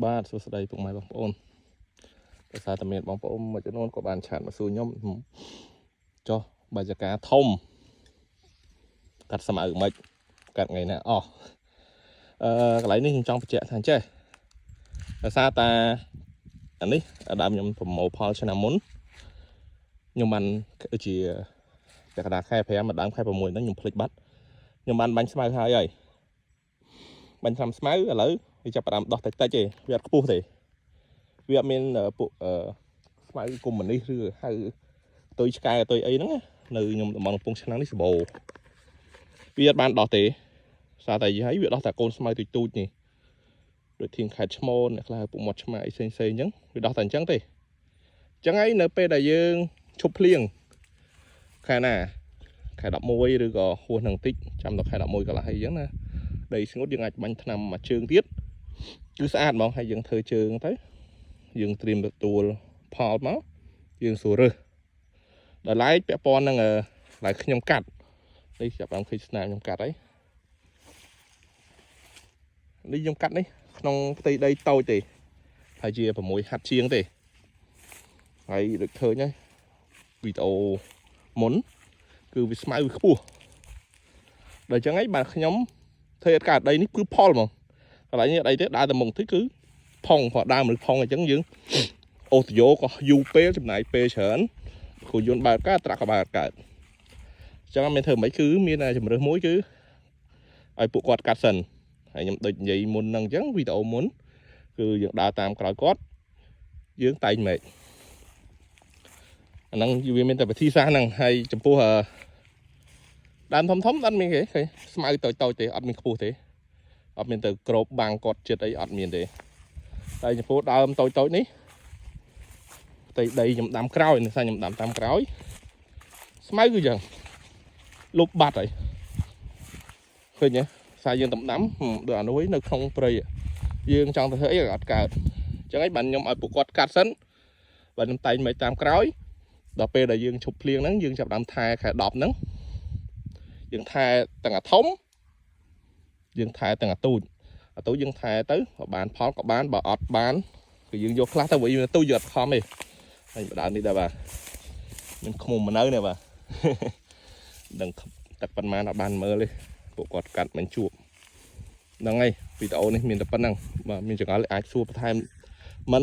បាទសួស្តីពុកម៉ែបងប្អូនដោយសារតែមានបងប្អូនមួយចំនួនក៏បានឆាតមកសួរខ្ញុំចុះបាច់ការធំកាត់ស្មៅមិនកាត់ថ្ងៃណាអស់កន្លែងនេះខ្ញុំចង់បញ្ជាក់ថាចេះដោយសារតែអានេះដើមខ្ញុំប្រមូលផលឆ្នាំមុនខ្ញុំបានជាពាក់កណ្ដាលខែ5មកដើមខែ6ហ្នឹងខ្ញុំភ្លេចបាត់ខ្ញុំបានបាញ់ស្មៅហើយបាញ់ថ្នាំស្មៅឥឡូវវាចាប់ផ្ដើមដោះតិចតិចទេវាអត់ខ្ពស់ទេវាអត់មានពួកស្មៅគុំនេះឬហៅតុយឆ្កែតុយអីហ្នឹងនៅខ្ញុំតំបន់កំពង់ឆ្នាំងនេះសបោវាអត់បានដោះទេសារតែយីហើយវាដោះតែកូនស្មៅទូចទូចនេះដូចធៀងខេតឈ្មោលអ្នកខ្លះពួកមាត់ឆ្មាអីផ្សេងផ្សេងអញ្ចឹងវាដោះតែអញ្ចឹងទេអញ្ចឹងហើយនៅពេលដែលយើងឈប់ភ្លៀងខែណាខែ11ឬក៏ហួសនឹងតិចចាំដល់ខែ11កន្លះអីអញ្ចឹងណាដីស្ងួតយើងអាចបាញ់ថ្នាំមួយជើងទៀតគឺស្អាតហ្មងហើយយើងធ្វើជើងទៅយើងត្រៀមទទួលផលមកយើងសួររើសដល់ឡែកពាក់ព័ន្ធនឹងឡើយខ្ញុំកាត់នេះចាប់បានឃើញស្នាមខ្ញុំកាត់ហើយនេះខ្ញុំកាត់នេះក្នុងផ្ទៃដីតូចទេហើយជា6ហាត់ជាងទេហើយដូចឃើញហើយវីដេអូមុនគឺវាស្មៅវាខ្ពស់ដល់អញ្ចឹងហើយបាទខ្ញុំធ្វើឲ្យកាត់ដីនេះគឺផលហ្មងកន្លែងនេះដីទេដើរតែមុខទៅគឺផុងព្រោះដើមឬផុងអញ្ចឹងយើងអូសយោក៏យូរពេលចំណាយពេលច្រើនគ្រូយន្តបើកើតត្រាក់ក៏បើកើតអញ្ចឹងមានធ្វើមិនគឺមានជំរើសមួយគឺឲ្យពួកគាត់កាត់សិនហើយខ្ញុំដូចនិយាយមុនហ្នឹងអញ្ចឹងវីដេអូមុនគឺយើងដើរតាមក្រោយគាត់យើងតែងមែកអាហ្នឹងវាមានតែវិធីសាស្ត្រហ្នឹងហើយចំពោះដើមធំធំអត់មានគេឃើញស្មៅតូចតូចទេអត់មានខ្ពស់ទេអត់មានទៅក្របបាំងគាត់ចិត្តអីអត់មានទេតែចំពោះដើមតូចតូចនេះផ្ទៃដីខ្ញុំដាំក្រោយនេះថាខ្ញុំដាំតាមក្រោយស្មៅគឺចឹងលុបបាត់ហើយឃើញទេសារយើងតំដាំដូចអានោះនៅក្នុងព្រៃយើងចង់ទៅធ្វើអីអត់កើតអញ្ចឹងហើយបានខ្ញុំឲ្យពួកគាត់កាត់សិនបាទខ្ញុំតែងមិនតាមក្រោយដល់ពេលដែលយើងឈប់ភ្លៀងហ្នឹងយើងចាប់ដើមថែខែ10ហ្នឹងយើងថែទាំងអាធំយើងថែទាំងអាទូចយើងថែទៅបើបានផលក៏បានបើអត់បានគឺយើងយកខ្លះទៅវិញទូចយកអត់ខំទេហើយបដើមនេះដែរបាទខ្ញុំខ្មុំមកនៅនេះបាទដឹងទឹកប៉ុន្មានអត់បានមើលទេពួកគាត់កាត់មិនជួបហ្នឹងហើយវីដេអូនេះមានតែប៉ុណ្្នឹងបាទមានចង្អុលអាចសួរបន្ថែមមិន